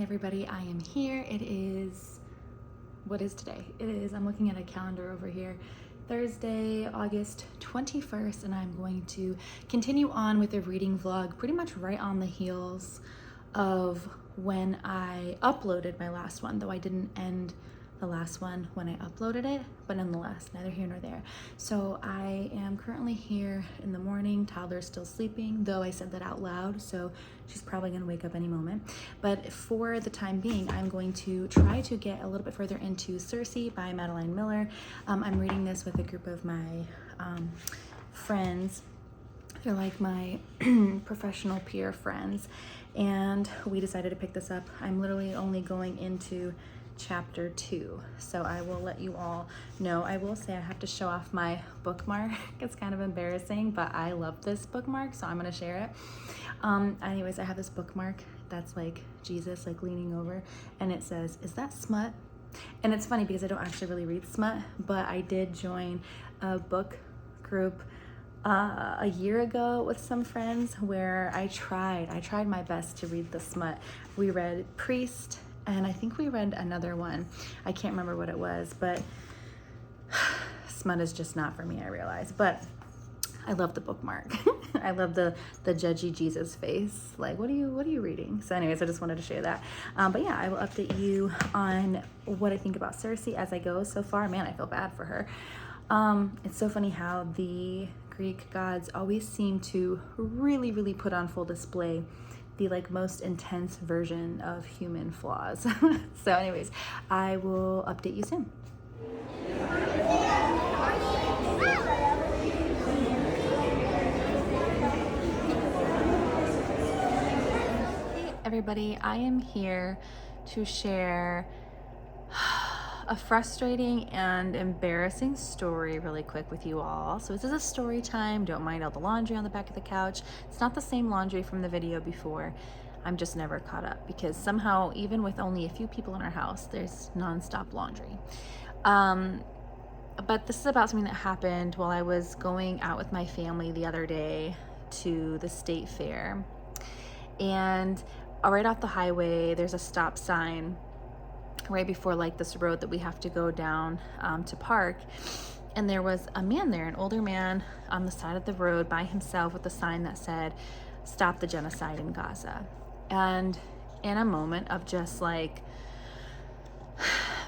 everybody, I am here. What is today? I'm looking at a calendar over here, Thursday, August 21st, and I'm going to continue on with a reading vlog pretty much right on the heels of when I uploaded my last one, though I didn't end the last one when I uploaded it, but nonetheless, neither here nor there. So I am currently here in the morning. Toddler's still sleeping, though I said that out loud, so she's probably gonna wake up any moment. But for the time being, I'm going to try to get a little bit further into Circe by Madeline Miller. I'm reading this with a group of my friends. They're like my professional peer friends, and we decided to pick this up. I'm literally only going into chapter 2, so I will let you all know. I will say I have to show off my bookmark. It's kind of embarrassing, but I love this bookmark, so I'm gonna share it. Anyways, I have this bookmark that's like Jesus like leaning over, and it says, "Is that smut?" And it's funny because I don't actually really read smut, but I did join a book group a year ago with some friends where I tried my best to read the smut. We read Priest, and I think we read another one. I can't remember what it was, but smut is just not for me, I realize. But I love the bookmark. I love the judgy Jesus face. Like, what are you reading? So anyways, I just wanted to share that. But yeah, I will update you on what I think about Circe as I go. So far, man, I feel bad for her. It's so funny how the Greek gods always seem to really put on full display the like most intense version of human flaws. So anyways, I will update you soon. Hey everybody, I am here to share a frustrating and embarrassing story really quick with you all. So this is a story time. Don't mind all the laundry on the back of the couch. It's not the same laundry from the video before. I'm just never caught up because somehow, even with only a few people in our house, there's nonstop laundry. But this is about something that happened while I was going out with my family the other day to the state fair. And right off the highway, there's a stop sign right before like this road that we have to go down to park, and there was a man there, an older man on the side of the road by himself with a sign that said, "Stop the genocide in Gaza." And in a moment of just like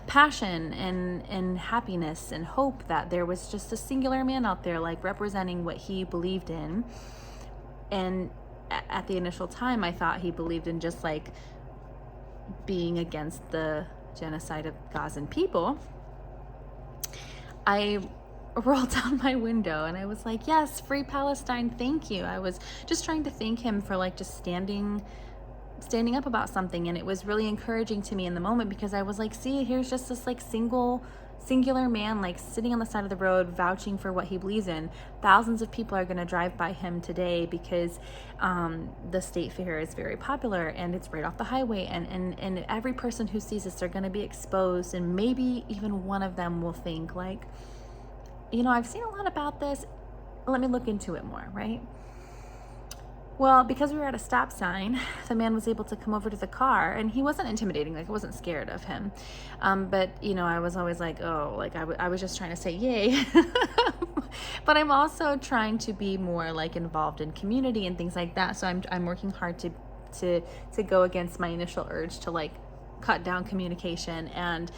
passion and happiness and hope that there was just a singular man out there like representing what he believed in, and at the initial time I thought he believed in just like being against the genocide of Gazan people, I rolled down my window and I was like, "Yes, free Palestine, thank you." I was just trying to thank him for like just standing up about something, and it was really encouraging to me in the moment because I was like, see, here's just this like singular man like sitting on the side of the road vouching for what he believes in. Thousands of people are going to drive by him today because the state fair is very popular and it's right off the highway, and every person who sees this, they're going to be exposed, and maybe even one of them will think like, you know, I've seen a lot about this, let me look into it more, right? Well, because we were at a stop sign, the man was able to come over to the car, and he wasn't intimidating, like I wasn't scared of him. But you know, I was always like, oh, like I was just trying to say yay. But I'm also trying to be more like involved in community and things like that. So I'm working hard to go against my initial urge to like cut down communication, and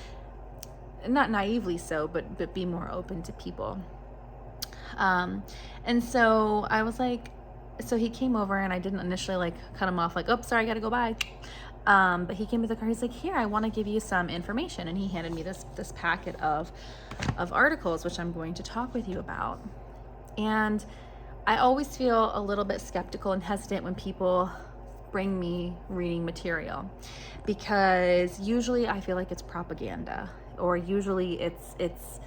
not naively so, but be more open to people. And so I was like, so he came over, and I didn't initially like cut him off like, "Oh, sorry, I gotta go by." But he came to the car. He's like, "Here, I want to give you some information," and he handed me this packet of articles, which I'm going to talk with you about. And I always feel a little bit skeptical and hesitant when people bring me reading material, because usually I feel like it's propaganda, or usually it's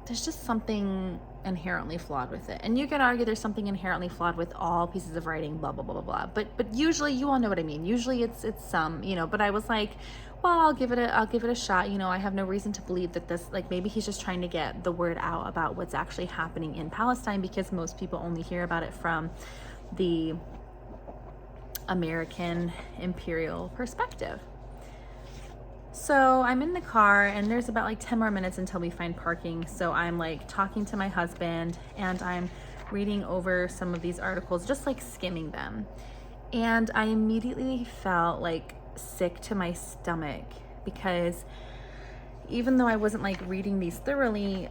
there's just something inherently flawed with it. And you can argue there's something inherently flawed with all pieces of writing, blah, blah, blah, blah, blah. But usually, you all know what I mean. Usually it's some, you know, but I was like, well, I'll give it a shot. You know, I have no reason to believe that this, like, maybe he's just trying to get the word out about what's actually happening in Palestine, because most people only hear about it from the American imperial perspective. So I'm in the car and there's about like 10 more minutes until we find parking. So I'm like talking to my husband and I'm reading over some of these articles, just like skimming them. And I immediately felt like sick to my stomach because even though I wasn't like reading these thoroughly,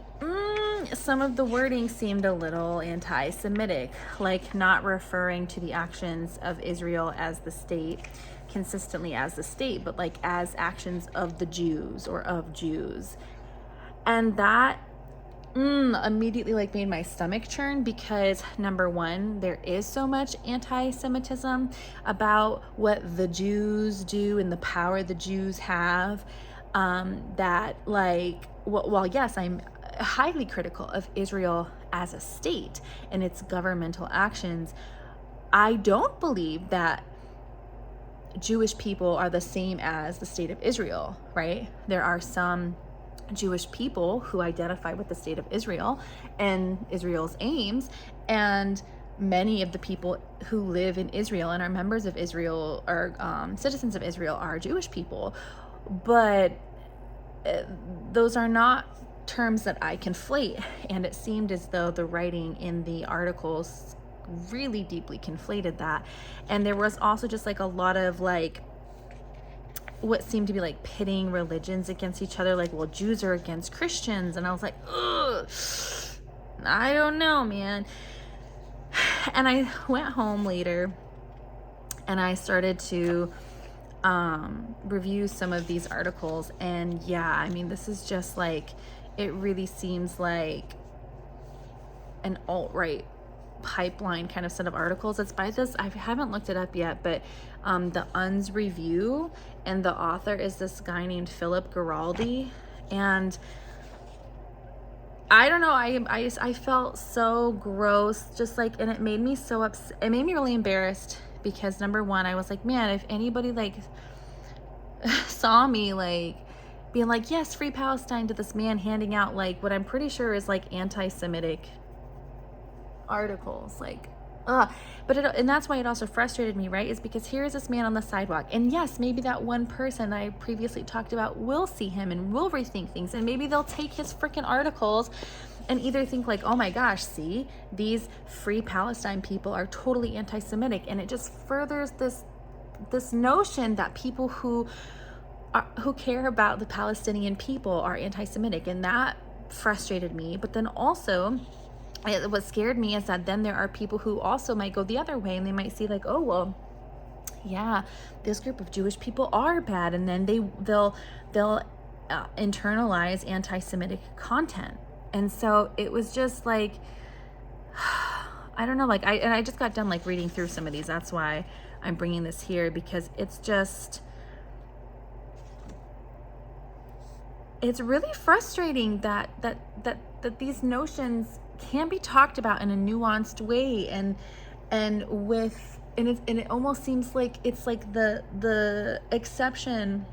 some of the wording seemed a little anti-Semitic, like not referring to the actions of Israel as the state, consistently as the state, but like as actions of the Jews or of Jews. And that immediately like made my stomach churn because number one, there is so much anti-Semitism about what the Jews do and the power the Jews have, that like, while yes, I'm highly critical of Israel as a state and its governmental actions, I don't believe that Jewish people are the same as the state of Israel, right? There are some Jewish people who identify with the state of Israel and Israel's aims, and many of the people who live in Israel and are members of Israel or citizens of Israel are Jewish people. But those are not terms that I conflate, and it seemed as though the writing in the articles really deeply conflated that. And there was also just like a lot of like what seemed to be like pitting religions against each other, like, well, Jews are against Christians, and I was like, ugh, I don't know, man. And I went home later and I started to review some of these articles, and yeah, I mean, this is just like, it really seems like an alt-right pipeline kind of set of articles. It's by this, I haven't looked it up yet, but the Unz Review, and the author is this guy named Philip Giraldi. And I don't know, I felt so gross, just like, and it made me so upset. It made me really embarrassed because number one, I was like, man, if anybody like saw me like being like, yes, free Palestine, to this man handing out like what I'm pretty sure is like anti-Semitic articles, like, but and that's why it also frustrated me, right? Is because here is this man on the sidewalk, and yes, maybe that one person I previously talked about will see him and will rethink things, and maybe they'll take his freaking articles and either think like, oh my gosh, see, these free Palestine people are totally anti-Semitic, and it just furthers this notion that people who care about the Palestinian people are anti-Semitic, and that frustrated me. But then also, what scared me is that then there are people who also might go the other way, and they might see like, oh, well, yeah, this group of Jewish people are bad, and then they'll internalize anti-Semitic content. And so it was just like, I don't know, like I just got done like reading through some of these. That's why I'm bringing this here, because it's just, it's really frustrating that these notions can be talked about in a nuanced way, and it almost seems like it's like the exception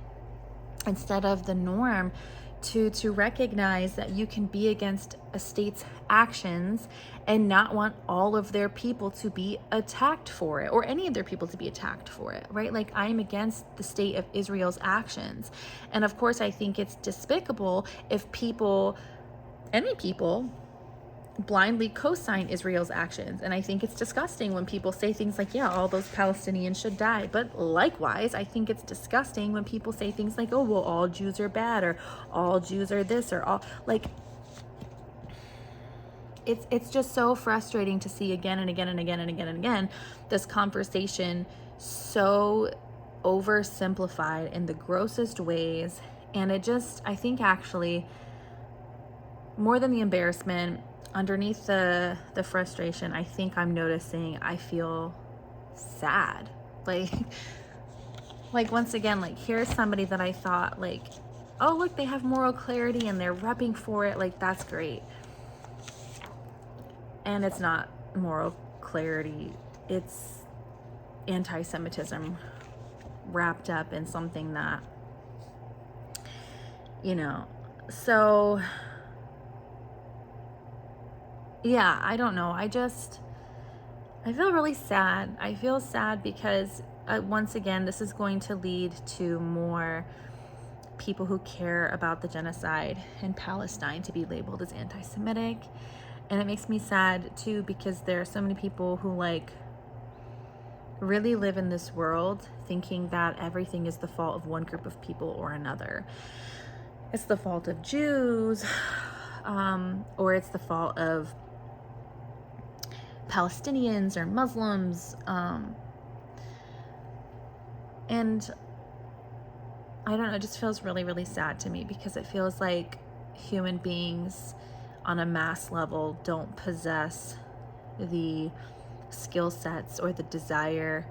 instead of the norm, to recognize that you can be against a state's actions and not want all of their people to be attacked for it, or any of their people to be attacked for it, right? Like, I'm against the state of Israel's actions. And of course, I think it's despicable if any people, blindly co-sign Israel's actions. And I think it's disgusting when people say things like, yeah, all those Palestinians should die. But likewise, I think it's disgusting when people say things like, oh, well, all Jews are bad, or all Jews are this, or all, like, it's just so frustrating to see again and again and again and again and again this conversation so oversimplified in the grossest ways. And it just, I think actually, more than the embarrassment, underneath the frustration, I think I'm noticing I feel sad. Like once again, like, here's somebody that I thought like, oh, look, they have moral clarity and they're repping for it, like, that's great. And it's not moral clarity, it's anti-Semitism wrapped up in something that, you know. So yeah, I don't know. I feel really sad. I feel sad because once again, this is going to lead to more people who care about the genocide in Palestine to be labeled as anti-Semitic. And it makes me sad too, because there are so many people who like really live in this world thinking that everything is the fault of one group of people or another. It's the fault of Jews, or it's the fault of Palestinians or Muslims. And I don't know, it just feels really, really sad to me, because it feels like human beings on a mass level don't possess the skill sets or the desire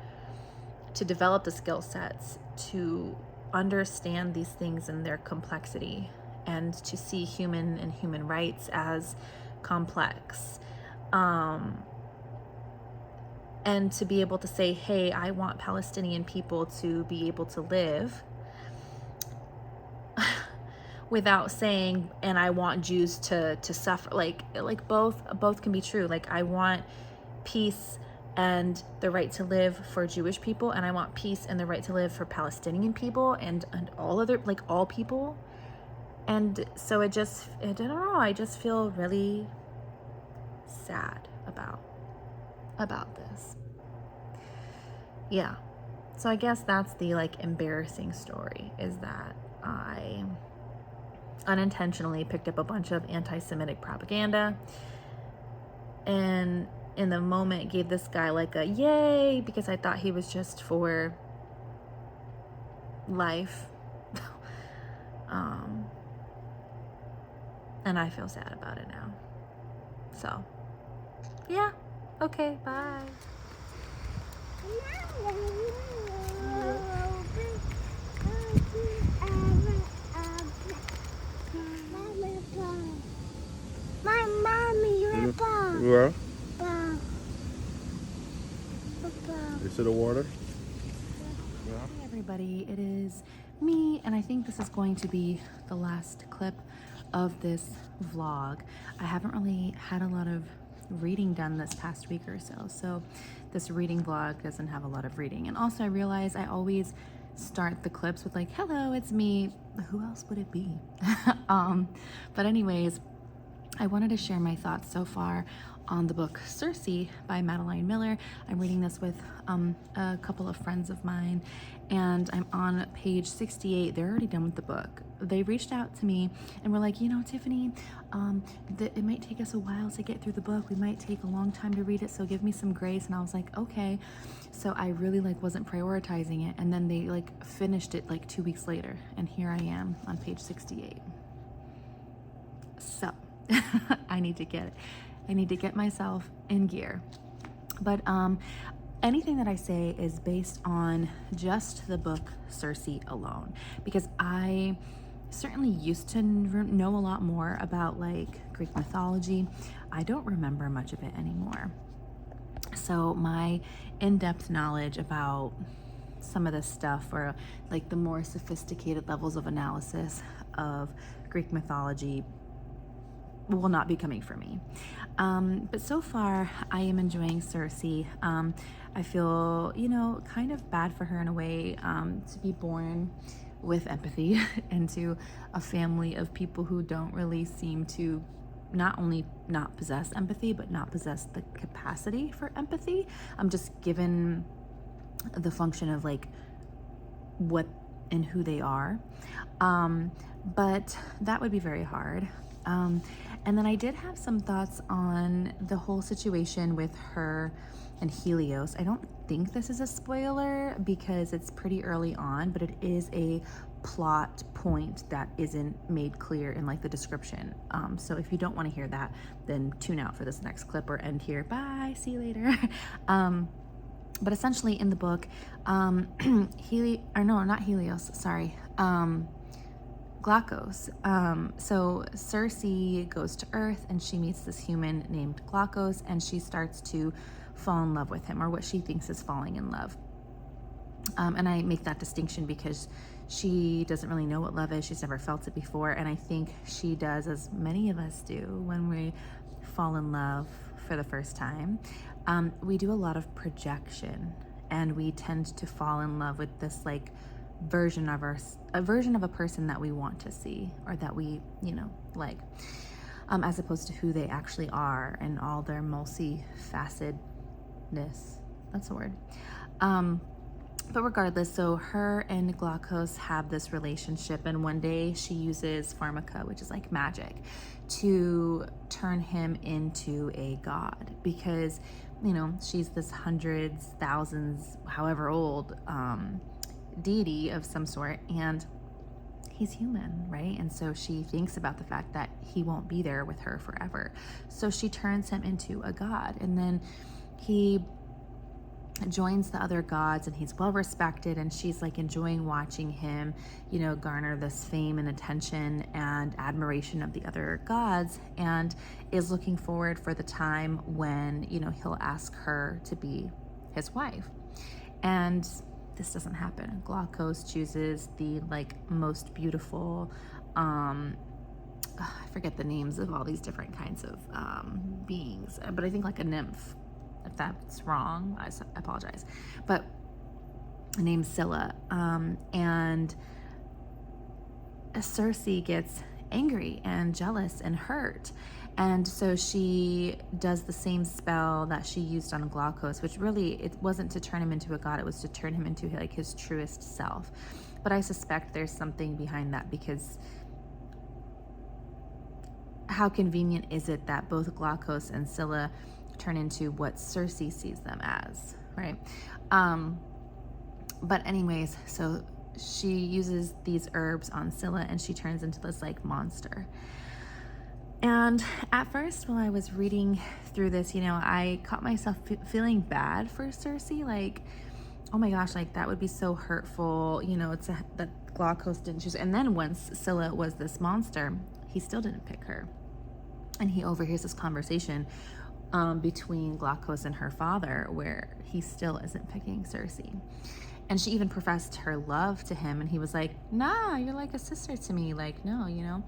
to develop the skill sets to understand these things in their complexity and to see human and human rights as complex. And to be able to say, hey, I want Palestinian people to be able to live, without saying, and I want Jews to suffer. Like both can be true. Like, I want peace and the right to live for Jewish people, and I want peace and the right to live for Palestinian people and all other, like, all people. And so I don't know, I just feel really sad about this. Yeah. So I guess that's the like embarrassing story, is that I unintentionally picked up a bunch of anti-Semitic propaganda, and in the moment gave this guy like a yay, because I thought he was just for life. And I feel sad about it now. So yeah, okay, bye. My mommy, your ball. Yeah. Ball. Is it the water? Yeah. Hey everybody, it is me, and I think this is going to be the last clip of this vlog. I haven't really had a lot of reading done this past week or so, so this reading vlog doesn't have a lot of reading. And also I realize I always start the clips with like, hello, it's me. Who else would it be? But anyways, I wanted to share my thoughts so far on the book Circe by Madeline Miller. I'm reading this with a couple of friends of mine, and I'm on page 68. They're already done with the book. They reached out to me and were like, you know, Tiffany, it might take us a while to get through the book. We might take a long time to read it, so give me some grace. And I was like, okay. So I really like wasn't prioritizing it, and then they like finished it like 2 weeks later, and here I am on page 68. So I need to get myself in gear. But anything that I say is based on just the book Circe alone, because I certainly used to know a lot more about like Greek mythology. I don't remember much of it anymore. So my in-depth knowledge about some of this stuff, or like the more sophisticated levels of analysis of Greek mythology, will not be coming from me. But so far I am enjoying Circe. I feel, you know, kind of bad for her in a way, to be born with empathy into a family of people who don't really seem to not only not possess empathy, but not possess the capacity for empathy. I'm just given the function of like what and who they are. But that would be very hard. And then I did have some thoughts on the whole situation with her and Helios. I don't think this is a spoiler because it's pretty early on, but it is a plot point that isn't made clear in like the description. So if you don't want to hear that, then tune out for this next clip or end here. Bye, see you later. But essentially in the book, Glaucus. So Circe goes to Earth and she meets this human named Glaucus, and she starts to fall in love with him, or what she thinks is falling in love. And I make that distinction because she doesn't really know what love is. She's never felt it before. And I think she does, as many of us do when we fall in love for the first time. We do a lot of projection, and we tend to fall in love with this like version of a person that we want to see, or that we, like, as opposed to who they actually are and all their multifacetedness. That's a word. But regardless, so her and Glaucus have this relationship, and one day she uses pharmaca, which is like magic, to turn him into a god, because, she's this hundreds, thousands, however old, deity of some sort, and he's human, right? And so she thinks about the fact that he won't be there with her forever. So she turns him into a god, and then he joins the other gods, and he's well respected, and she's like enjoying watching him, garner this fame and attention and admiration of the other gods, and is looking forward for the time when, he'll ask her to be his wife. And this doesn't happen. Glaucus chooses the most beautiful, I forget the names of all these different kinds of beings, but I think like a nymph. If that's wrong, I apologize. But named Scylla, and Circe gets angry and jealous and hurt, and so she does the same spell that she used on Glaucus, which really, it wasn't to turn him into a god, it was to turn him into his truest self. But I suspect there's something behind that, because how convenient is it that both Glaucus and Scylla turn into what Circe sees them as, right? But anyways, so she uses these herbs on Scylla, and she turns into this monster. And at first, while I was reading through this, I caught myself feeling bad for Circe, oh my gosh, that would be so hurtful, that Glaucus didn't choose. And then once Scylla was this monster, he still didn't pick her, and he overhears this conversation between Glaucus and her father, where he still isn't picking Circe. And she even professed her love to him, and he was like, nah, you're like a sister to me, no,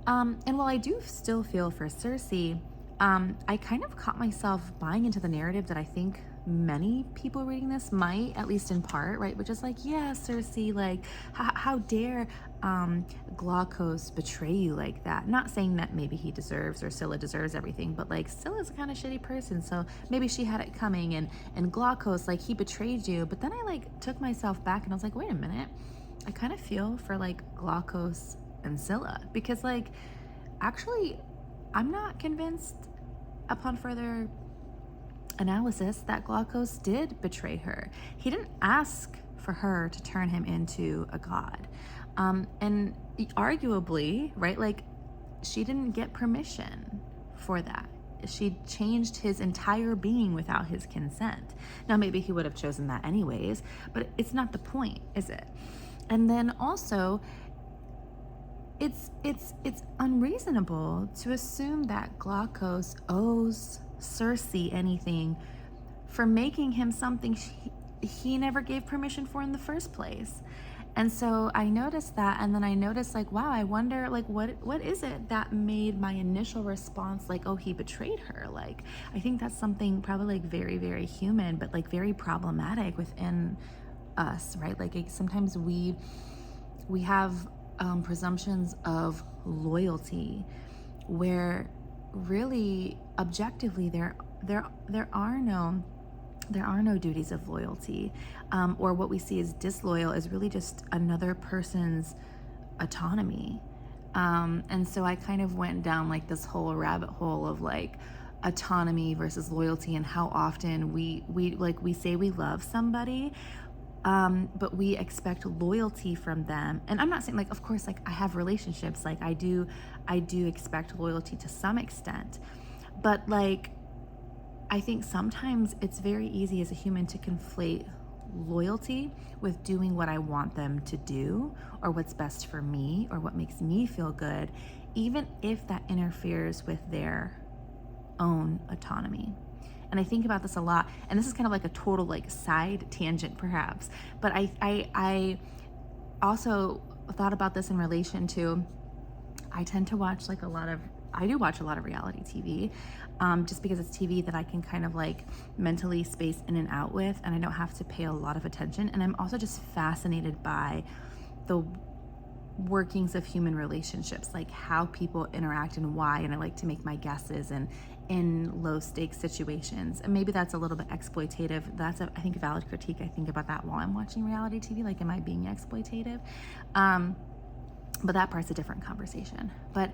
and while I do still feel for Circe, I kind of caught myself buying into the narrative that I think many people reading this might, at least in part, right? Which is yeah, Circe, how dare Glaucus betray you like that? Not saying that maybe he deserves, or Scylla deserves everything, but Scylla's a kind of shitty person, so maybe she had it coming, and Glaucus, he betrayed you. But then I took myself back, and I was like, wait a minute, I kind of feel for Glaucus and Scylla, because actually I'm not convinced upon further analysis that Glaucus did betray her. He didn't ask for her to turn him into a god, and arguably, right, she didn't get permission for that. She changed his entire being without his consent. Now maybe he would have chosen that anyways, but it's not the point, is it? And then also, it's unreasonable to assume that Glaucus owes Circe anything for making him something he never gave permission for in the first place. And so I noticed that, and then I noticed wow, I wonder what is it that made my initial response oh, he betrayed her. I think that's something probably very, very human, but very problematic within us, right? Sometimes we have presumptions of loyalty, where really objectively there are no duties of loyalty, or what we see as disloyal is really just another person's autonomy. And so I kind of went down this whole rabbit hole of autonomy versus loyalty, and how often we say we love somebody, but we expect loyalty from them. And I'm not saying of course I have relationships, I do expect loyalty to some extent, but I think sometimes it's very easy as a human to conflate loyalty with doing what I want them to do, or what's best for me, or what makes me feel good, even if that interferes with their own autonomy. And I think about this a lot, and this is kind of a total side tangent perhaps, but I also thought about this in relation to, I tend to watch a lot of I do watch a lot of reality TV, just because it's TV that I can kind of like mentally space in and out with, and I don't have to pay a lot of attention. And I'm also just fascinated by the workings of human relationships, like how people interact and why. And I like to make my guesses and in low stakes situations. And maybe that's a little bit exploitative. That's I think a valid critique. I think about that while I'm watching reality TV, like, am I being exploitative? But that part's a different conversation. But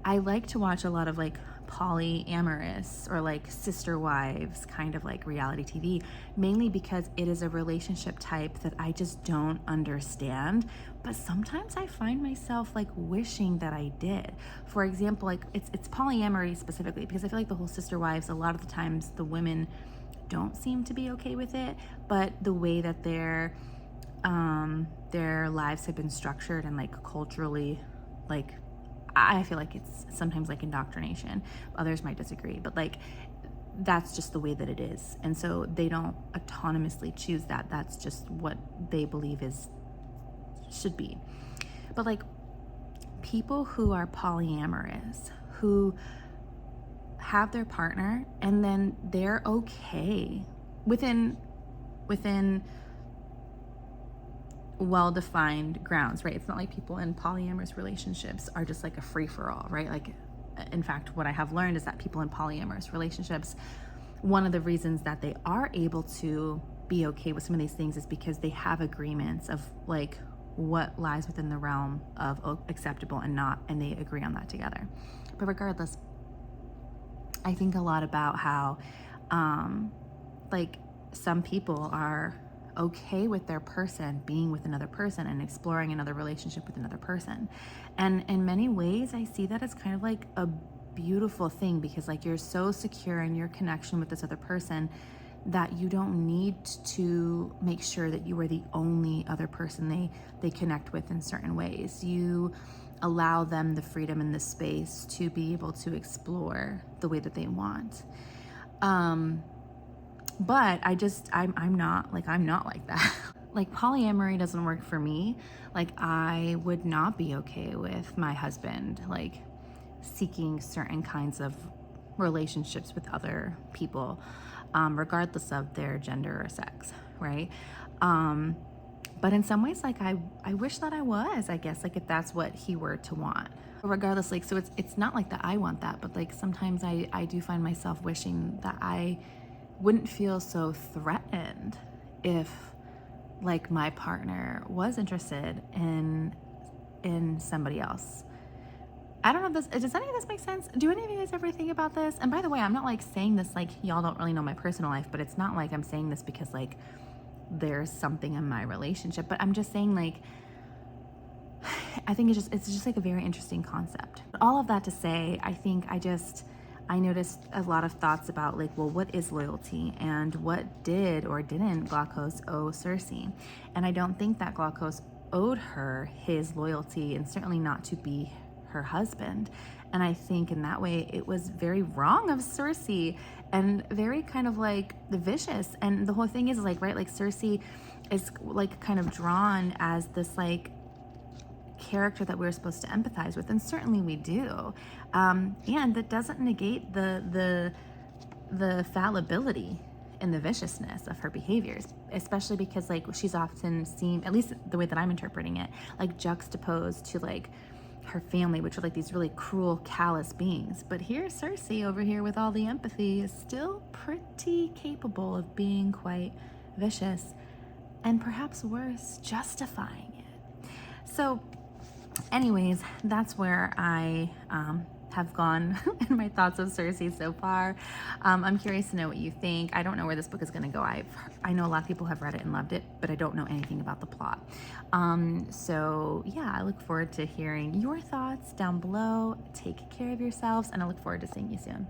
I like to watch a lot of like polyamorous or like sister wives kind of like reality TV, mainly because it is a relationship type that I just don't understand. But sometimes I find myself like wishing that I did. For example, like it's polyamory specifically, because I feel like the whole sister wives, a lot of the times the women don't seem to be okay with it, but the way that their lives have been structured and like culturally, like, I feel like it's sometimes like indoctrination. Others might disagree, but like that's just the way that it is. And so they don't autonomously choose that. That's just what they believe should be. But like people who are polyamorous, who have their partner and then they're okay within well-defined grounds, right? It's not like people in polyamorous relationships are just like a free-for-all, right? Like, in fact, what I have learned is that people in polyamorous relationships, one of the reasons that they are able to be okay with some of these things is because they have agreements of like what lies within the realm of acceptable and not, and they agree on that together. But regardless, I think a lot about how like some people are okay with their person being with another person and exploring another relationship with another person. And in many ways, I see that as kind of like a beautiful thing, because like you're so secure in your connection with this other person that you don't need to make sure that you are the only other person they connect with in certain ways. You allow them the freedom and the space to be able to explore the way that they want. But I'm not like that. Like polyamory doesn't work for me. Like I would not be okay with my husband like seeking certain kinds of relationships with other people, regardless of their gender or sex, right? But in some ways, like I wish that I was, I guess, like if that's what he were to want. Regardless, like, so it's not like that I want that, but like sometimes I do find myself wishing that I wouldn't feel so threatened if like my partner was interested in somebody else. I don't know if does any of this make sense? Do any of you guys ever think about this? And by the way, I'm not like saying this like y'all don't really know my personal life, but it's not like I'm saying this because like there's something in my relationship, but I'm just saying like I think it's just like a very interesting concept. But all of that to say, I think I noticed a lot of thoughts about like, well, what is loyalty and what did or didn't Glaucus owe Circe? And I don't think that Glaucus owed her his loyalty, and certainly not to be her husband. And I think in that way it was very wrong of Circe and very kind of like vicious. And the whole thing is like, right, like Circe is like kind of drawn as this like character that we're supposed to empathize with, and certainly we do, and that doesn't negate the fallibility and the viciousness of her behaviors, especially because like she's often seen, at least the way that I'm interpreting it, like juxtaposed to like her family, which are like these really cruel, callous beings. But here Circe over here with all the empathy is still pretty capable of being quite vicious, and perhaps worse, justifying it. So anyways, that's where I have gone in my thoughts of Circe so far. I'm curious to know what you think. I don't know where this book is going to go. I know a lot of people have read it and loved it, but I don't know anything about the plot. So yeah, I look forward to hearing your thoughts down below. Take care of yourselves, and I look forward to seeing you soon.